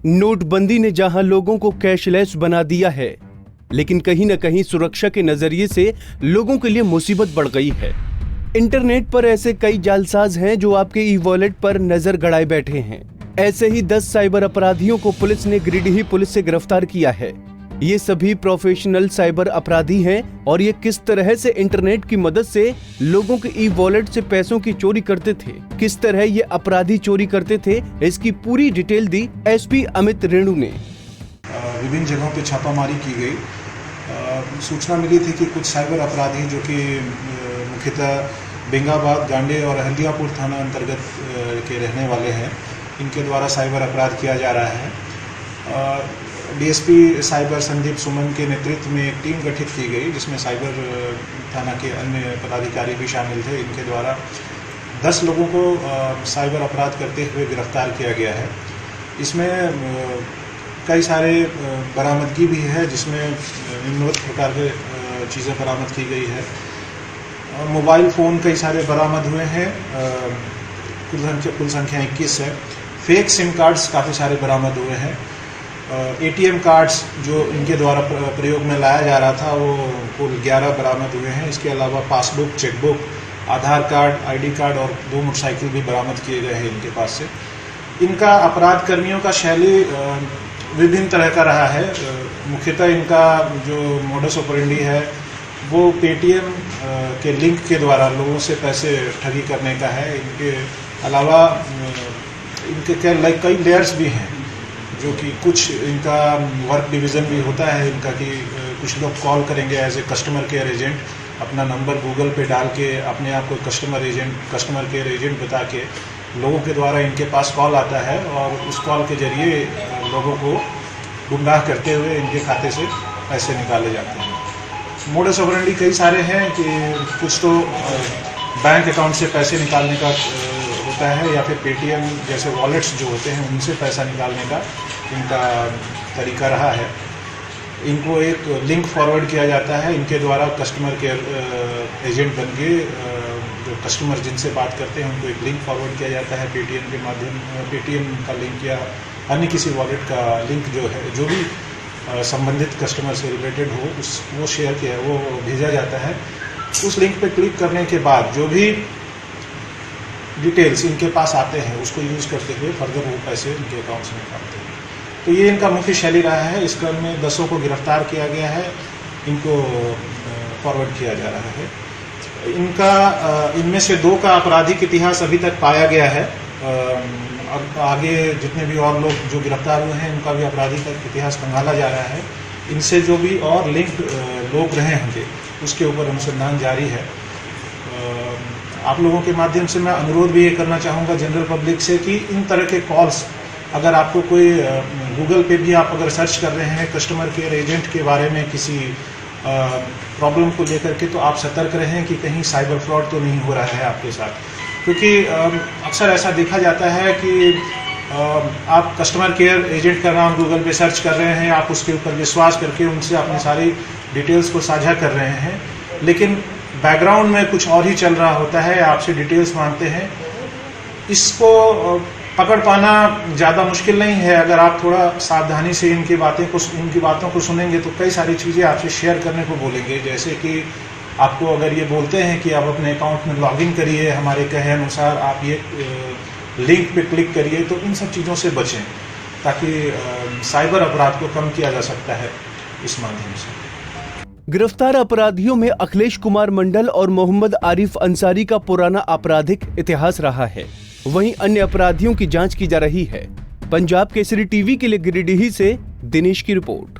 नोटबंदी ने जहां लोगों को कैशलेस बना दिया है, लेकिन कहीं न कहीं सुरक्षा के नजरिए से लोगों के लिए मुसीबत बढ़ गई है। इंटरनेट पर ऐसे कई जालसाज हैं जो आपके ई वॉलेट पर नजर गड़ाए बैठे हैं। ऐसे ही 10 साइबर अपराधियों को पुलिस ने गिरिडीह पुलिस से गिरफ्तार किया है। ये सभी प्रोफेशनल साइबर अपराधी हैं और ये किस तरह से इंटरनेट की मदद से लोगों के ई वॉलेट से पैसों की चोरी करते थे, किस तरह ये अपराधी चोरी करते थे, इसकी पूरी डिटेल दी एसपी अमित रेणु ने। विभिन्न जगहों पे छापामारी की गई। सूचना मिली थी कि कुछ साइबर अपराधी जो कि मुख्यतः बेंगाबाद, गांडे और हल्दियापुर थाना अंतर्गत के रहने वाले हैं, इनके द्वारा साइबर अपराध किया जा रहा है। डीएसपी साइबर संदीप सुमन के नेतृत्व में एक टीम गठित की गई, जिसमें साइबर थाना के अन्य पदाधिकारी भी शामिल थे। इनके द्वारा 10 लोगों को साइबर अपराध करते हुए गिरफ्तार किया गया है। इसमें कई सारे बरामदगी भी है, जिसमें निम्नवत प्रकार के चीज़ें बरामद की गई है। मोबाइल फ़ोन कई सारे बरामद हुए हैं, कुल संख्या 21 है। फेक सिम कार्ड्स काफ़ी सारे बरामद हुए हैं। एटीएम कार्ड्स जो इनके द्वारा प्रयोग में लाया जा रहा था, वो कुल 11 बरामद हुए हैं। इसके अलावा पासबुक, चेकबुक, आधार कार्ड, आईडी कार्ड और 2 मोटरसाइकिल भी बरामद किए गए हैं इनके पास से। इनका अपराध कर्मियों का शैली विभिन्न तरह का रहा है। मुख्यतः इनका जो मोडस ऑपरेंडी है वो पेटीएम के लिंक के द्वारा लोगों से पैसे ठगी करने का है। इनके अलावा इनके कई लेयर्स भी हैं, जो कि कुछ इनका वर्क डिवीज़न भी होता है इनका, कि कुछ लोग कॉल करेंगे as a customer care agent, अपना नंबर गूगल पे डाल के अपने आप को कस्टमर केयर एजेंट बता के लोगों के द्वारा इनके पास कॉल आता है और उस कॉल के जरिए लोगों को गुमराह करते हुए इनके खाते से पैसे निकाले जाते हैं। मोडस ऑपरेंडी कई सारे हैं कि कुछ तो बैंक अकाउंट से पैसे निकालने का होता है, या फिर पेटीएम जैसे वॉलेट्स जो होते हैं उनसे पैसा निकालने का इनका तरीका रहा है। इनको एक लिंक फॉरवर्ड किया जाता है, इनके द्वारा कस्टमर केयर एजेंट बन के जो कस्टमर जिनसे बात करते हैं उनको एक लिंक फॉरवर्ड किया जाता है पेटीएम के माध्यम, पेटीएम का लिंक या अन्य किसी वॉलेट का लिंक जो है, जो भी संबंधित कस्टमर से रिलेटेड हो, वो शेयर किया, वो भेजा जाता है। उस लिंक पे क्लिक करने के बाद जो भी डिटेल्स इनके पास आते हैं उसको यूज़ करते हुए फर्दर वो पैसे इनके अकाउंट से निकालते हैं। तो ये इनका मुख्य शैली रहा है। इस क्रम में 10 को गिरफ्तार किया गया है, इनको फॉरवर्ड किया जा रहा है। इनमें से 2 का आपराधिक इतिहास अभी तक पाया गया है। अब आगे जितने भी और लोग जो गिरफ्तार हुए हैं उनका भी आपराधिक इतिहास खंगाला जा रहा है। इनसे जो भी और लिंक लोग रहे होंगे उसके ऊपर अनुसंधान जारी है। आप लोगों के माध्यम से मैं अनुरोध भी ये करना चाहूँगा जनरल पब्लिक से कि इन तरह के कॉल्स, अगर आपको कोई गूगल पे भी आप अगर सर्च कर रहे हैं कस्टमर केयर एजेंट के बारे में किसी प्रॉब्लम को लेकर के, तो आप सतर्क रहें कि कहीं साइबर फ्रॉड तो नहीं हो रहा है आपके साथ। क्योंकि अक्सर ऐसा देखा जाता है कि आप कस्टमर केयर एजेंट का नाम गूगल पे सर्च कर रहे हैं, आप उसके ऊपर विश्वास करके उनसे अपनी सारी डिटेल्स को साझा कर रहे हैं, लेकिन बैकग्राउंड में कुछ और ही चल रहा होता है, आपसे डिटेल्स मांगते हैं। इसको पकड़ पाना ज़्यादा मुश्किल नहीं है। अगर आप थोड़ा सावधानी से इनकी बातों को सुनेंगे तो कई सारी चीज़ें आपसे शेयर करने को बोलेंगे। जैसे कि आपको अगर ये बोलते हैं कि आप अपने अकाउंट में लॉगिन करिए, हमारे कहे अनुसार आप ये लिंक पे क्लिक करिए, तो इन सब चीज़ों से बचें, ताकि साइबर अपराध को कम किया जा सकता है इस माध्यम से। गिरफ्तार अपराधियों में अखिलेश कुमार मंडल और मोहम्मद आरिफ अंसारी का पुराना आपराधिक इतिहास रहा है। वहीं अन्य अपराधियों की जांच की जा रही है। पंजाब केसरी टीवी के लिए गिरिडीह से दिनेश की रिपोर्ट।